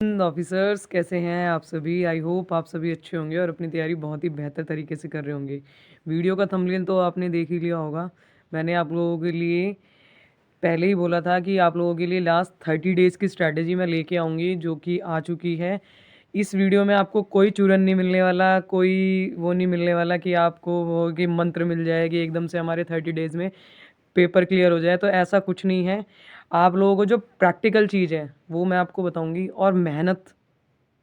Officers कैसे हैं आप सभी। आई होप आप सभी अच्छे होंगे और अपनी तैयारी बहुत ही बेहतर तरीके से कर रहे होंगे। वीडियो का थंबनेल तो आपने देख ही लिया होगा। मैंने आप लोगों के लिए पहले ही बोला था कि आप लोगों के लिए लास्ट 30 डेज़ की स्ट्रैटेजी मैं लेके आऊँगी, जो कि आ चुकी है। इस वीडियो में आपको कोई चूरन नहीं मिलने वाला, कोई वो नहीं मिलने वाला कि आपको वो कि मंत्र मिल जाए कि एकदम से हमारे 30 डेज़ में पेपर क्लियर हो जाए, तो ऐसा कुछ नहीं है। आप लोगों को जो प्रैक्टिकल चीज़ है वो मैं आपको बताऊंगी, और मेहनत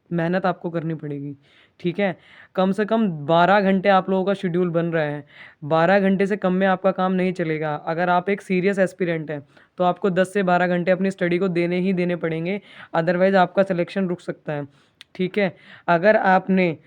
मेहनत आपको करनी पड़ेगी, ठीक है। कम से कम 12 घंटे आप लोगों का शेड्यूल बन रहा है। 12 घंटे से कम में आपका काम नहीं चलेगा। अगर आप एक सीरियस एस्पिरेंट हैं तो आपको 10 से 12 घंटे अपनी स्टडी को देने ही देने पड़ेंगे, अदरवाइज़ आपका सिलेक्शन रुक सकता है, ठीक है। अगर आपने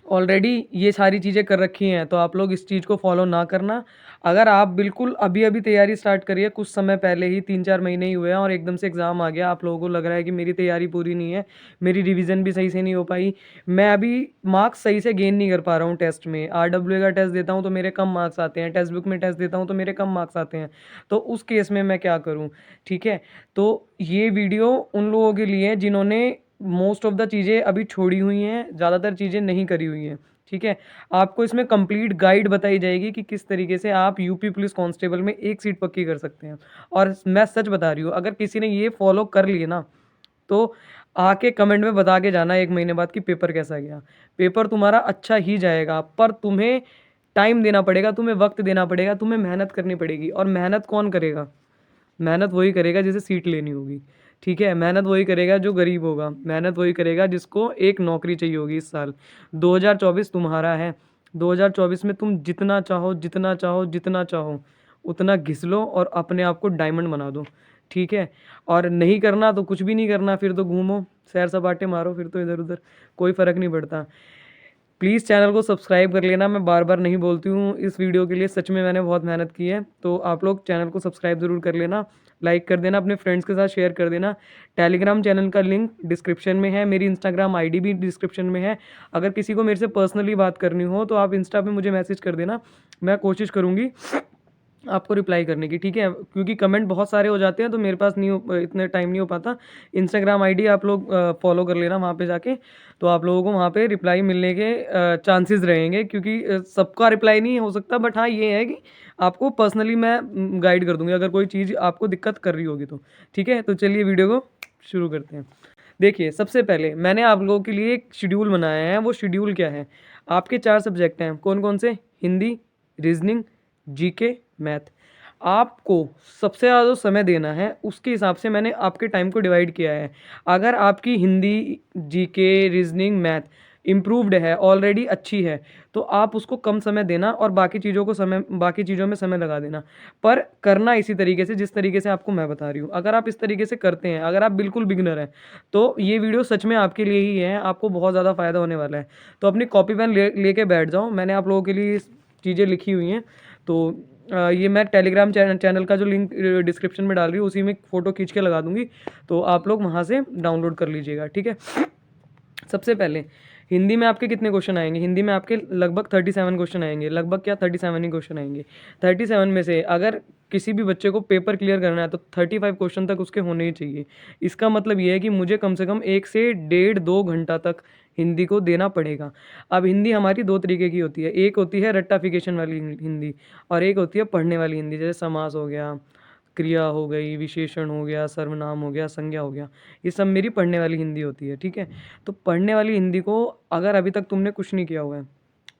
ऑलरेडी ये सारी चीज़ें कर रखी हैं तो आप लोग इस चीज़ को फॉलो ना करना। अगर आप बिल्कुल अभी अभी तैयारी स्टार्ट करिए, कुछ समय पहले ही 3-4 महीने ही हुए हैं और एकदम से एग्ज़ाम आ गया, आप लोगों को लग रहा है कि मेरी तैयारी पूरी नहीं है, मेरी रिवीजन भी सही से नहीं हो पाई, मैं अभी मार्क्स सही से गेन नहीं कर पा रहा हूँ टेस्ट में, RWA का टेस्ट देता हूँ तो मेरे कम मार्क्स आते हैं, टेक्स्ट बुक में टेस्ट देता हूँ तो मेरे कम मार्क्स आते हैं, तो उस केस में मैं क्या करूँ, ठीक है। तो ये वीडियो उन लोगों के लिए जिन्होंने मोस्ट ऑफ द चीज़ें अभी छोड़ी हुई हैं, ज़्यादातर चीज़ें नहीं करी हुई हैं, ठीक है। आपको इसमें कंप्लीट गाइड बताई जाएगी कि किस तरीके से आप यूपी पुलिस कांस्टेबल में एक सीट पक्की कर सकते हैं। और मैं सच बता रही हूँ, अगर किसी ने ये फॉलो कर लिए ना, तो आके कमेंट में बता के जाना 1 महीने बाद कि पेपर कैसा गया। पेपर तुम्हारा अच्छा ही जाएगा, पर तुम्हें टाइम देना पड़ेगा, तुम्हें वक्त देना पड़ेगा, तुम्हें मेहनत करनी पड़ेगी। और मेहनत कौन करेगा? मेहनत वही करेगा जिसे सीट लेनी होगी, ठीक है। मेहनत वही करेगा जो गरीब होगा, मेहनत वही करेगा जिसको एक नौकरी चाहिए होगी। इस साल 2024 तुम्हारा है। 2024 में तुम जितना चाहो जितना चाहो जितना चाहो उतना घिस लो और अपने आप को डायमंड बना दो, ठीक है। और नहीं करना तो कुछ भी नहीं करना, फिर तो घूमो, सैर सपाटे मारो, फिर तो इधर उधर कोई फ़र्क नहीं पड़ता। प्लीज़ चैनल को सब्सक्राइब कर लेना, मैं बार बार नहीं बोलती हूँ। इस वीडियो के लिए सच में मैंने बहुत मेहनत की है, तो आप लोग चैनल को सब्सक्राइब ज़रूर कर लेना, लाइक कर देना, अपने फ्रेंड्स के साथ शेयर कर देना। टेलीग्राम चैनल का लिंक डिस्क्रिप्शन में है, मेरी इंस्टाग्राम आईडी भी डिस्क्रिप्शन में है। अगर किसी को मेरे से पर्सनली बात करनी हो तो आप इंस्टा पे मुझे मैसेज कर देना, मैं कोशिश करूँगी आपको रिप्लाई करने की, ठीक है। क्योंकि कमेंट बहुत सारे हो जाते हैं तो मेरे पास नहीं हो, इतना टाइम नहीं हो पाता। इंस्टाग्राम आईडी आप लोग फॉलो कर लेना वहाँ पे जाके, तो आप लोगों को वहाँ पे रिप्लाई मिलने के चांसेस रहेंगे। क्योंकि सबका रिप्लाई नहीं हो सकता, बट हाँ ये है कि आपको पर्सनली मैं गाइड कर दूँगी अगर कोई चीज़ आपको दिक्कत कर रही होगी तो, ठीक है। तो चलिए वीडियो को शुरू करते हैं। देखिए, सबसे पहले मैंने आप लोगों के लिए एक शेड्यूल बनाया है। वो शेड्यूल क्या है? आपके 4 सब्जेक्ट हैं, कौन-कौन से? Hindi, reasoning, GK, math. आपको सबसे ज़्यादा जो समय देना है उसके हिसाब से मैंने आपके टाइम को डिवाइड किया है। अगर आपकी Hindi, GK, reasoning, math improved है, ऑलरेडी अच्छी है, तो आप उसको कम समय देना और बाकी चीज़ों में समय लगा देना। पर करना इसी तरीके से जिस तरीके से आपको मैं बता रही हूँ। अगर आप इस तरीके से करते हैं, अगर आप बिल्कुल बिगिनर हैं, तो ये वीडियो सच में आपके लिए ही है, आपको बहुत ज़्यादा फ़ायदा होने वाला है। तो अपनी कॉपी पेन लेके बैठ जाओ, मैंने आप लोगों के लिए चीज़ें लिखी हुई हैं। तो ये मैं टेलीग्राम चैनल का जो लिंक डिस्क्रिप्शन में डाल रही हूँ, उसी में फ़ोटो खींच के लगा दूँगी, तो आप लोग वहाँ से डाउनलोड कर लीजिएगा, ठीक है। सबसे पहले हिंदी में आपके कितने क्वेश्चन आएंगे? हिंदी में आपके लगभग 37 क्वेश्चन आएंगे, लगभग क्या 37 ही क्वेश्चन आएंगे। 37 में से अगर किसी भी बच्चे को पेपर क्लियर करना है तो 35 क्वेश्चन तक उसके होने ही चाहिए। इसका मतलब ये है कि मुझे कम से कम 1 से 1.5-2 घंटा तक हिंदी को देना पड़ेगा। अब हिंदी हमारी 2 तरीके की होती है, एक होती है रट्टाफिकेशन वाली हिंदी और एक होती है पढ़ने वाली हिंदी। जैसे समास हो गया, क्रिया हो गई, विशेषण हो गया, सर्वनाम हो गया, संज्ञा हो गया, ये सब मेरी पढ़ने वाली हिंदी होती है, ठीक है। तो पढ़ने वाली हिंदी को अगर अभी तक तुमने कुछ नहीं किया हुआ है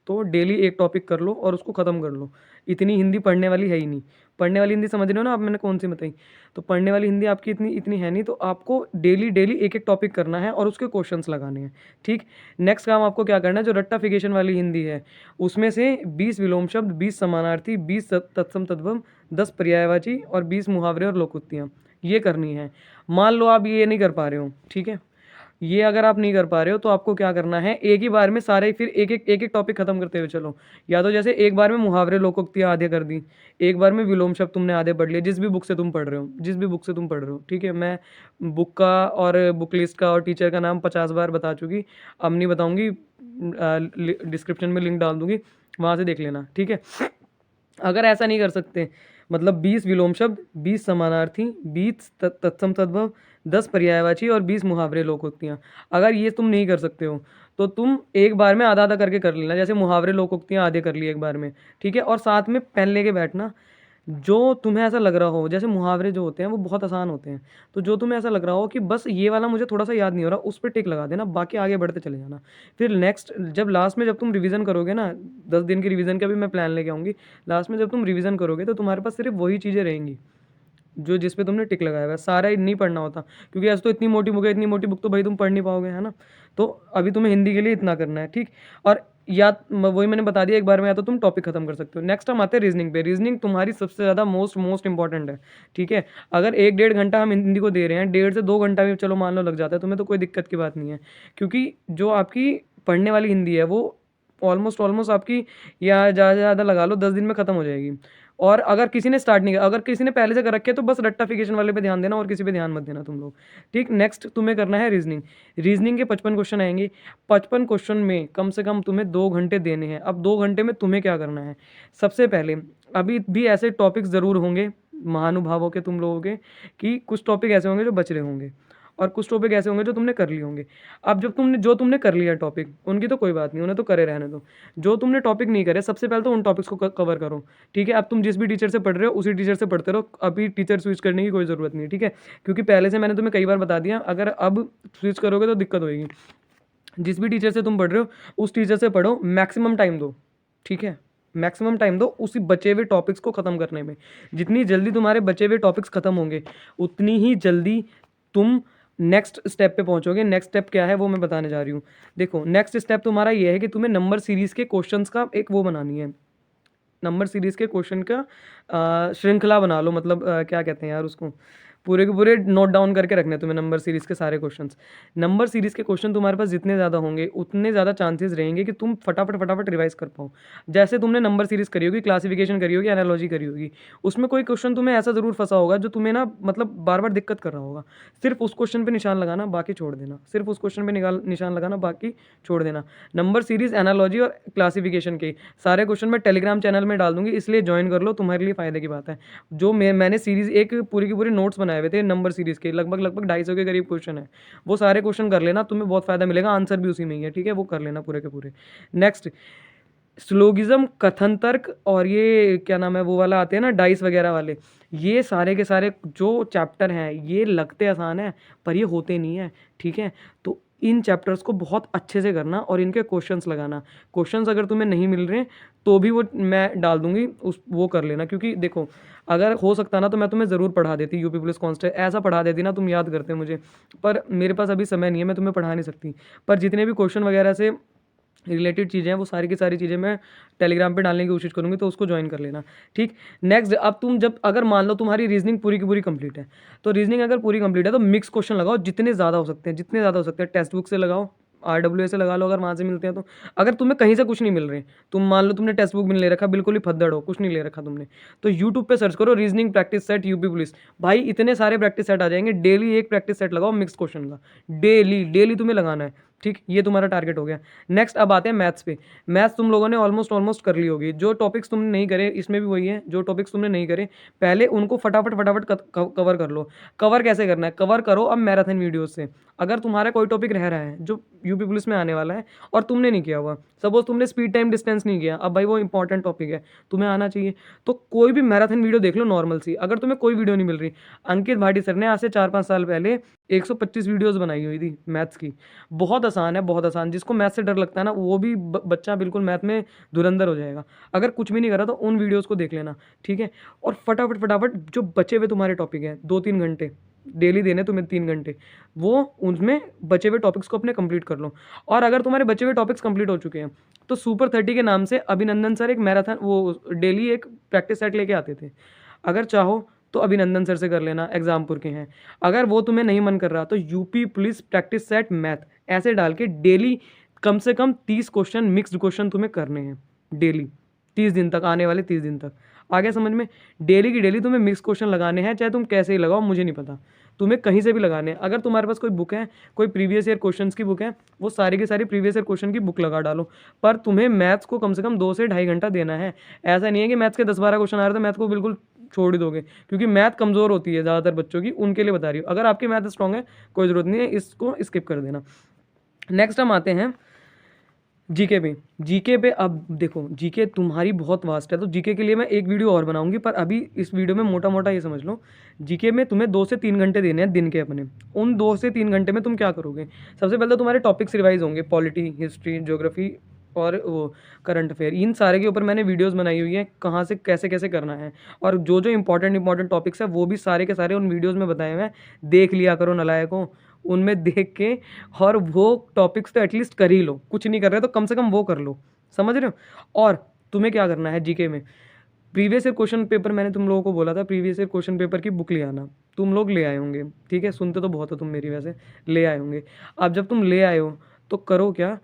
तो डेली एक टॉपिक कर लो और उसको ख़त्म कर लो। इतनी हिंदी पढ़ने वाली है ही नहीं। पढ़ने वाली हिंदी समझ रहे हो ना आप, मैंने कौन सी बताई? तो पढ़ने वाली हिंदी आपकी इतनी इतनी है नहीं, तो आपको डेली डेली एक एक टॉपिक करना है और उसके क्वेश्चंस लगाने हैं, ठीक। नेक्स्ट काम आपको क्या करना है, जो रट्टाफिकेशन वाली हिंदी है उसमें से 20 विलोम शब्द, 20 समानार्थी, 20 तत्सम तद्भव, 10 पर्यायवाची और 20 मुहावरे और लोकोक्तियाँ, ये करनी है। मान लो आप ये नहीं कर पा रहे हो, ठीक है। ये अगर आप नहीं कर पा रहे हो तो आपको क्या करना है, एक ही बार में सारे फिर एक एक टॉपिक खत्म करते हुए चलो। या तो जैसे एक बार में मुहावरे लोकोक्तियाँ आधे कर दी, एक बार में विलोम शब्द तुमने आधे पढ़ लिए, जिस भी बुक से तुम पढ़ रहे हो, जिस भी बुक से तुम पढ़ रहे हो, ठीक है। मैं बुक का और बुक लिस्ट का और टीचर का नाम 50 बार बता चुकी, अब नहीं बताऊँगी, डिस्क्रिप्शन में लिंक डाल दूँगी, वहाँ से देख लेना, ठीक है। अगर ऐसा नहीं कर सकते, मतलब 20 विलोम शब्द, 20 समानार्थी, 20 तत्सम तद्भव, 10 पर्यायवाची और 20 मुहावरे लोकोक्तियाँ। अगर ये तुम नहीं कर सकते हो तो तुम एक बार में आधा-आधा करके कर लेना। जैसे मुहावरे लोकोक्तियाँ आधे कर लिए एक बार में, ठीक है? और साथ में पेन लेके बैठना। जो तुम्हें ऐसा लग रहा हो, जैसे मुहावरे जो होते हैं वो बहुत आसान होते हैं, तो जो तुम्हें ऐसा लग रहा हो कि बस ये वाला मुझे थोड़ा-सा याद नहीं हो रहा, उस पे टिक लगा देना, बाकी आगे बढ़ते चले जाना। फिर नेक्स्ट जब लास्ट में जब तुम रिवीजन करोगे ना, 10 दिन की रिवीजन का भी मैं प्लान लेके आऊँगी। लास्ट में जब तुम रिवीजन करोगे तो तुम्हारे पास सिर्फ वही चीज़ें रहेंगी जो जिस पे तुमने टिक लगाया हुआ है। सारा नहीं पढ़ना होता, क्योंकि ऐसे तो इतनी मोटी बुक है, इतनी मोटी बुक तो भाई तुम पढ़ नहीं पाओगे, है ना? तो अभी तुम्हें हिंदी के लिए इतना करना है, ठीक? और या वही मैंने बता दिया एक बार में, या तो तुम टॉपिक खत्म कर सकते हो। नेक्स्ट हम आते हैं रीजनिंग पे। रीजनिंग तुम्हारी सबसे ज़्यादा मोस्ट इंपॉर्टेंट है, ठीक है? अगर 1 डेढ़ घंटा हम हिंदी को दे रहे हैं, 1.5 से 2 घंटा भी चलो मान लो लग जाता है तुम्हें, तो कोई दिक्कत की बात नहीं है, क्योंकि जो आपकी पढ़ने वाली हिंदी है वो ऑलमोस्ट आपकी, या ज़्यादा से ज़्यादा लगा लो 10 दिन में खत्म हो जाएगी। और अगर किसी ने स्टार्ट नहीं किया, अगर किसी ने पहले से कर रखे है तो बस रट्टाफिकेशन वाले पे ध्यान देना और किसी पे ध्यान मत देना तुम लोग, ठीक? नेक्स्ट तुम्हें करना है रीजनिंग। रीजनिंग के 55 क्वेश्चन आएंगे। 55 क्वेश्चन में कम से कम तुम्हें 2 घंटे देने हैं। अब 2 घंटे में तुम्हें क्या करना है? सबसे पहले, अभी भी ऐसे टॉपिक्स ज़रूर होंगे महानुभावों के, तुम लोगों के, कि कुछ टॉपिक ऐसे होंगे जो बच रहे होंगे और कुछ टॉपिक ऐसे होंगे जो तुमने कर लिए होंगे। अब जब तुमने कर लिया टॉपिक, उनकी तो कोई बात नहीं, उन्हें तो करे रहने दो। जो तुमने टॉपिक नहीं करे, सबसे पहले तो उन टॉपिक्स को कवर करो, ठीक है? अब तुम जिस भी टीचर से पढ़ रहे हो उसी टीचर से पढ़ते रहो, अभी टीचर स्विच करने की कोई ज़रूरत नहीं है, ठीक है? क्योंकि पहले से मैंने तुम्हें कई बार बता दिया, अगर अब स्विच करोगे तो दिक्कत होगी। जिस भी टीचर से तुम पढ़ रहे हो उस टीचर से पढ़ो, मैक्सिमम टाइम दो, ठीक है? मैक्सिमम टाइम दो उसी बचे हुए टॉपिक्स को ख़त्म करने में। जितनी जल्दी तुम्हारे बचे हुए टॉपिक्स ख़त्म होंगे, उतनी ही जल्दी तुम नेक्स्ट स्टेप पे पहुंचोगे। नेक्स्ट स्टेप क्या है वो मैं बताने जा रही हूँ। देखो, नेक्स्ट स्टेप तुम्हारा ये है कि तुम्हें नंबर सीरीज़ के क्वेश्चंस का एक वो बनानी है। नंबर सीरीज़ के क्वेश्चन का श्रृंखला बना लो, मतलब क्या कहते हैं यार उसको, पूरे के पूरे नोट डाउन करके रखने हैं तुम्हें नंबर सीरीज़ के सारे क्वेश्चंस। नंबर सीरीज़ के क्वेश्चन तुम्हारे पास जितने ज़्यादा होंगे उतने ज़्यादा चांसेस रहेंगे कि तुम फटाफट रिवाइज कर पाओ। जैसे तुमने नंबर सीरीज़ करी होगी, क्लासिफिकेशन करी होगी, एनालॉजी करी होगी, उसमें कोई क्वेश्चन तुम्हें ऐसा ज़रूर फंसा होगा जो तुम्हें ना मतलब बार बार दिक्कत कर रहा होगा। सिर्फ उस क्वेश्चन पर निशान लगाना, बाकी छोड़ देना। सिर्फ उस क्वेश्चन पर निशान लगाना, बाकी छोड़ देना। नंबर सीरीज़, एनालॉजी और क्लासिफिकेशन के सारे क्वेश्चन मैं टेलीग्राम चैनल में डाल दूंगी, इसलिए ज्वाइन कर लो, तुम्हारे लिए फ़ायदे की बात है। जो मैंने सीरीज़ एक पूरी की पूरी नोट्स बनाए हुए थे नंबर सीरीज़ के, लगभग 250 के करीब क्वेश्चन है, वो सारे क्वेश्चन कर लेना, तुम्हें बहुत फ़ायदा मिलेगा। आंसर भी उसी में ही है, ठीक है? वो कर लेना पूरे के पूरे। नेक्स्ट, स्लोगिज्म, कथन तर्क और ये क्या नाम है वो वाला आते हैं ना, डाइस वगैरह वाले, ये सारे के सारे जो चैप्टर हैं ये लगते आसान है पर ये होते नहीं है, ठीक है? तो इन चैप्टर्स को बहुत अच्छे से करना और इनके क्वेश्चंस लगाना। क्वेश्चंस अगर तुम्हें नहीं मिल रहे तो भी वो मैं डाल दूंगी, उस वो कर लेना। क्योंकि देखो, अगर हो सकता ना तो मैं तुम्हें ज़रूर पढ़ा देती, यूपी पुलिस कांस्टेबल ऐसा पढ़ा देती ना, तुम याद करते मुझे, पर मेरे पास अभी समय नहीं है, मैं तुम्हें पढ़ा नहीं सकती। पर जितने भी क्वेश्चन वगैरह से रिलेटेड चीज़ें हैं वो सारी की सारी चीज़ें मैं टेलीग्राम पे डालने की कोशिश करूँगी, तो उसको ज्वाइन कर लेना, ठीक? नेक्स्ट, अब तुम जब अगर मान लो तुम्हारी रीजनिंग पूरी की पूरी कंप्लीट है, तो रीजनिंग अगर पूरी कंप्लीट है तो मिक्स क्वेश्चन लगाओ, जितने ज़्यादा हो सकते हैं, जितने ज़्यादा हो सकते हैं। टेक्स्ट बुक से लगाओ, RWA से लगा लो अगर वहाँ से मिलते हैं तो। अगर तुम्हें कहीं से कुछ नहीं मिल रहे, तुम मान लो तुमने टेक्स्ट बुक भी नहीं ले रखा, बिल्कुल ही फद्दड़ हो, कुछ नहीं ले रखा तुमने, तो यूट्यूब पे सर्च करो reasoning practice set UP police, भाई इतने सारे प्रैक्टिस सेट आ जाएंगे। डेली एक प्रैक्टिस सेट लगाओ मिक्स क्वेश्चन का, डेली तुम्हें लगाना है, ठीक? ये तुम्हारा टारगेट हो गया। नेक्स्ट अब आते हैं मैथ्स पे। मैथ्स तुम लोगों ने ऑलमोस्ट कर ली होगी। जो टॉपिक्स तुमने नहीं करे, इसमें भी वही है, जो टॉपिक्स तुमने नहीं करे पहले उनको फटाफट कवर कर लो। कवर कैसे करना है? कवर करो अब मैराथन वीडियोस से। अगर तुम्हारा कोई टॉपिक रह रहा है जो यूपी पुलिस में आने वाला है और तुमने नहीं किया हुआ, सपोज तुमने स्पीड टाइम डिस्टेंस नहीं किया, अब भाई वो इंपॉर्टेंट टॉपिक है, तुम्हें आना चाहिए, तो कोई भी मैराथन वीडियो देख लो नॉर्मल सी। अगर तुम्हें कोई वीडियो नहीं मिल रही, अंकित भाटी सर ने आज से 4-5 साल पहले 125 वीडियोस बनाई हुई थी मैथ्स की, बहुत आसान है, बहुत आसान। जिसको मैथ से डर लगता है ना, वो भी बच्चा बिल्कुल मैथ में धुरंधर हो जाएगा। अगर कुछ भी नहीं करा तो उन वीडियोस को देख लेना, ठीक है? और फटाफट जो बचे हुए तुम्हारे टॉपिक हैं, 2-3 घंटे डेली देने तुम्हें, 3 घंटे, वो उनमें बचे हुए टॉपिक्स को अपने कंप्लीट कर लो। और अगर तुम्हारे बचे हुए टॉपिक्स कंप्लीट हो चुके हैं तो सुपर 30 के नाम से अभिनंदन सर एक मैराथन वो डेली एक प्रैक्टिस सेट लेके आते थे, अगर चाहो तो अभिनंदन सर से कर लेना, एग्जामपुर के हैं। अगर वो तुम्हें नहीं मन कर रहा तो UP police practice SAT math ऐसे डाल के डेली कम से कम 30 क्वेश्चन, मिक्स्ड क्वेश्चन तुम्हें करने हैं डेली, 30 दिन तक, आने वाले 30 दिन तक। आगे समझ में? डेली की डेली तुम्हें मिक्स क्वेश्चन लगाने हैं, चाहे तुम कैसे ही लगाओ मुझे नहीं पता, तुम्हें कहीं से भी लगाने हैं। अगर तुम्हारे पास कोई बुक है, कोई प्रीवियस ईयर क्वेश्चंस की बुक है, वो सारी की सारी प्रीवियस ईयर क्वेश्चन की बुक लगा डालो। पर तुम्हें मैथ्स को कम से कम 2 से ढाई घंटा देना है। ऐसा नहीं है कि मैथ्स के 10-12 क्वेश्चन आ रहे तो मैथ को बिल्कुल छोड़ ही दोगे, क्योंकि मैथ कमज़ोर होती है ज़्यादातर बच्चों की, उनके लिए बता रही हूँ। अगर आपकी मैथ स्ट्रॉन्ग है कोई ज़रूरत नहीं है, इसको स्किप कर देना। नेक्स्ट हम आते हैं जीके पे। जीके पे अब देखो, जीके तुम्हारी बहुत वास्ट है, तो जीके के लिए मैं एक वीडियो और बनाऊंगी, पर अभी इस वीडियो में मोटा मोटा ये समझ लो, जीके में तुम्हें 2 से 3 घंटे देने हैं दिन के अपने। उन 2 से 3 घंटे में तुम क्या करोगे? सबसे पहले तो तुम्हारे टॉपिक्स रिवाइज होंगे, पॉलिटी, हिस्ट्री, ज्योग्राफी और वो करंट अफेयर, इन सारे के ऊपर मैंने वीडियोस बनाई हुई है, कहाँ से कैसे कैसे करना है, और जो जो इंपॉर्टेंट टॉपिक्स है वो भी सारे के सारे उन वीडियोस में बताए हुए हैं, देख लिया करो नालायकों, उनमें देख के, और वो टॉपिक्स तो एटलीस्ट कर ही लो, कुछ नहीं कर रहे तो कम से कम वो कर लो, समझ रहे हो। और तुम्हें क्या करना है जीके में, प्रीवियस ईयर क्वेश्चन पेपर, मैंने तुम लोगों को बोला था प्रीवियस ईयर क्वेश्चन पेपर की बुक ले आना, तुम लोग ले आए होंगे, ठीक है, सुनते तो बहुत हो तुम मेरी, वैसे ले आए होंगे। अब जब तुम ले आए हो तो करो क्या,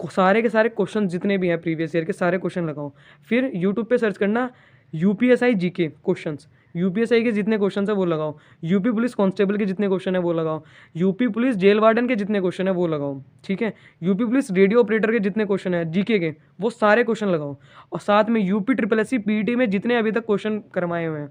सारे के सारे क्वेश्चन जितने भी हैं प्रीवियस ईयर के सारे क्वेश्चन लगाओ, फिर यूट्यूब पे सर्च करना यूपीएसआई जीके क्वेश्चंस, यूपीएसआई के जितने क्वेश्चन है वो लगाओ, यूपी पुलिस कांस्टेबल के जितने क्वेश्चन है वो लगाओ, यूपी पुलिस जेल वार्डन के जितने क्वेश्चन है वो लगाओ, ठीक है, यूपी पुलिस रेडियो ऑपरेटर के जितने क्वेश्चन है जीके के, वो सारे क्वेश्चन लगाओ, और साथ में UP triple S C PET में जितने अभी तक क्वेश्चन करवाए हुए हैं,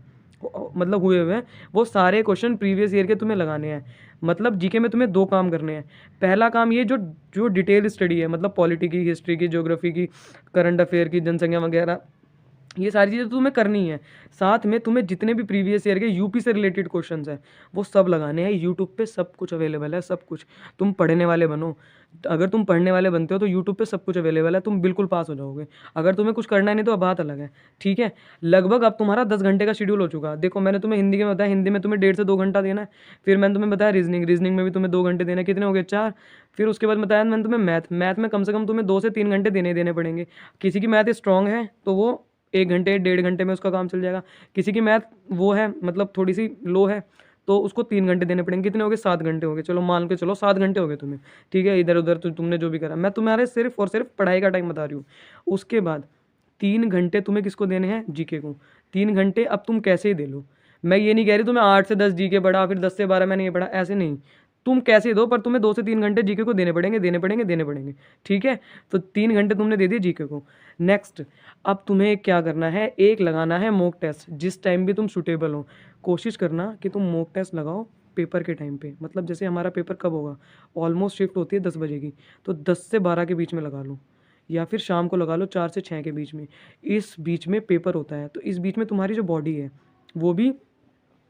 मतलब हुए हुए हैं, वो सारे क्वेश्चन प्रीवियस ईयर के तुम्हें लगाने हैं। मतलब जीके में तुम्हें 2 काम करने हैं। पहला काम ये, जो जो डिटेल स्टडी है, मतलब पॉलिटी की, हिस्ट्री की, ज्योग्राफी की, करंट अफेयर की, जनसंख्या वगैरह, ये सारी चीज़ें तुम्हें करनी है। साथ में तुम्हें जितने भी प्रीवियस ईयर के यूपी से रिलेटेड क्वेश्चंस हैं वो सब लगाने हैं। यूट्यूब पे सब कुछ अवेलेबल है, सब कुछ। तुम पढ़ने वाले बनो, अगर तुम पढ़ने वाले बनते हो तो यूट्यूब पे सब कुछ अवेलेबल है, तुम बिल्कुल पास हो जाओगे। अगर तुम्हें कुछ करना नहीं तो अब बात अलग है, ठीक है। लगभग अब तुम्हारा 10 घंटे का शेड्यूल हो चुका है। देखो मैंने तुम्हें हिंदी में बताया, हिंदी में तुम्हें 1.5 से 2 घंटा देना है। फिर मैंने तुम्हें बताया रीजनिंग में भी तुम्हें 2 घंटे देना है, कितने हो गए 4। फिर उसके बाद बताया मैंने तुम्हें मैथ में कम से कम तुम्हें 2 से 3 घंटे देने पड़ेंगे। किसी की मैथ स्ट्रॉन्ग है तो वो 1 घंटे 1.5 घंटे में उसका काम चल जाएगा। किसी की मैथ वो है, मतलब थोड़ी सी लो है, तो उसको 3 घंटे देने पड़ेंगे। कितने हो गए? 7 घंटे हो गए। चलो मान के चलो 7 घंटे हो गए तुम्हें, ठीक है। इधर उधर तो तुमने जो भी करा, मैं तुम्हारे सिर्फ और सिर्फ पढ़ाई का टाइम बता रही हूँ। उसके बाद 3 घंटे तुम्हें किसको देने हैं? जीके को। 3 घंटे अब तुम कैसे ही दे लो, मैं ये नहीं कह रही तुम्हें 8 से 10 जीके पढ़ा, फिर 10 से 12 मैंने ये पढ़ा, ऐसे नहीं। तुम कैसे दो, पर तुम्हें 2 से 3 घंटे जीके को देने पड़ेंगे, ठीक है। तो 3 घंटे तुमने दे दिए जीके को। नेक्स्ट, अब तुम्हें क्या करना है, एक लगाना है मॉक टेस्ट। जिस टाइम भी तुम सुटेबल हो, कोशिश करना कि तुम मॉक टेस्ट लगाओ पेपर के टाइम पे। मतलब जैसे हमारा पेपर कब होगा, ऑलमोस्ट शिफ्ट होती है 10 बजे की, तो 10 से 12 के बीच में लगा लो, या फिर शाम को लगा लो 4 से 6 के बीच में। इस बीच में पेपर होता है, तो इस बीच में तुम्हारी जो बॉडी है वो भी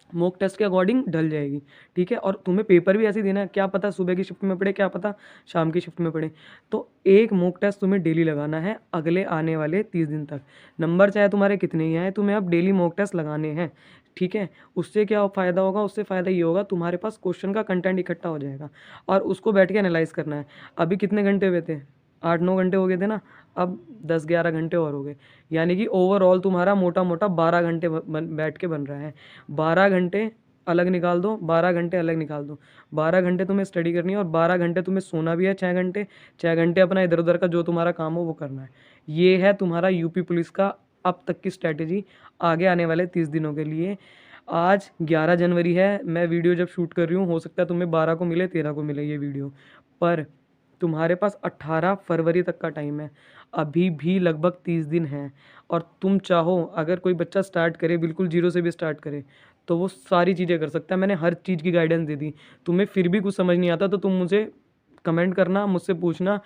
मॉक टेस्ट के अकॉर्डिंग ढल जाएगी, ठीक है। और तुम्हें पेपर भी ऐसे ही देना है, क्या पता सुबह की शिफ्ट में पड़े, क्या पता शाम की शिफ्ट में पड़े। तो एक मॉक टेस्ट तुम्हें डेली लगाना है अगले आने वाले 30 दिन तक। नंबर चाहे तुम्हारे कितने ही आए, तुम्हें अब डेली मॉक टेस्ट लगाने हैं, ठीक है। उससे क्या फ़ायदा होगा? उससे फ़ायदा ये होगा, तुम्हारे पास क्वेश्चन का कंटेंट इकट्ठा हो जाएगा और उसको बैठ के एनालाइज करना है। अभी कितने घंटे हुए थे? 8-9 घंटे हो गए थे ना, अब 10-11 घंटे और हो गए, यानी कि ओवरऑल तुम्हारा मोटा मोटा 12 घंटे बैठ के बन रहा है। 12 घंटे अलग निकाल दो, 12 घंटे अलग निकाल दो। 12 घंटे तुम्हें स्टडी करनी है और 12 घंटे तुम्हें सोना भी है, 6 घंटे। 6 घंटे अपना इधर उधर का जो तुम्हारा काम हो वो करना है। ये है तुम्हारा यूपी पुलिस का अब तक की स्ट्रैटेजी आगे आने वाले 30 दिनों के लिए। आज 11 जनवरी है, मैं वीडियो जब शूट कर रही हूँ, हो सकता है तुम्हें 12 को मिले, 13 को मिले ये वीडियो, पर तुम्हारे पास 18 फरवरी तक का टाइम है। अभी भी लगभग 30 दिन हैं, और तुम चाहो, अगर कोई बच्चा स्टार्ट करे, बिल्कुल जीरो से भी स्टार्ट करे, तो वो सारी चीज़ें कर सकता है। मैंने हर चीज़ की गाइडेंस दे दी। तुम्हें फिर भी कुछ समझ नहीं आता तो तुम मुझे कमेंट करना, मुझसे पूछना,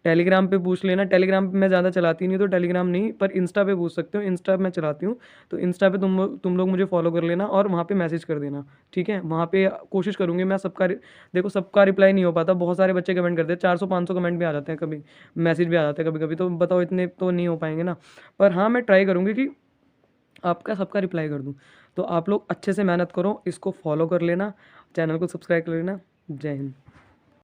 टेलीग्राम पे पूछ लेना। टेलीग्राम पे मैं ज़्यादा चलाती नहीं, तो टेलीग्राम नहीं, पर इंस्टा पे पूछ सकते हो। इंस्टा मैं चलाती हूँ, तो इंस्टा पे तुम लोग मुझे फॉलो कर लेना और वहाँ पे मैसेज कर देना, ठीक है। वहाँ पे कोशिश करूँगी मैं सबका देखो सबका रिप्लाई नहीं हो पाता, बहुत सारे बच्चे कमेंट करते हैं, 400-500 कमेंट भी आ जाते हैं, कभी मैसेज भी आ जाते हैं कभी कभी, तो बताओ इतने तो नहीं हो पाएंगे ना। पर हाँ, मैं ट्राई करूँगी कि आपका सबका रिप्लाई कर दूँ। तो आप लोग अच्छे से मेहनत करो, इसको फॉलो कर लेना, चैनल को सब्सक्राइब कर लेना। जय हिंद।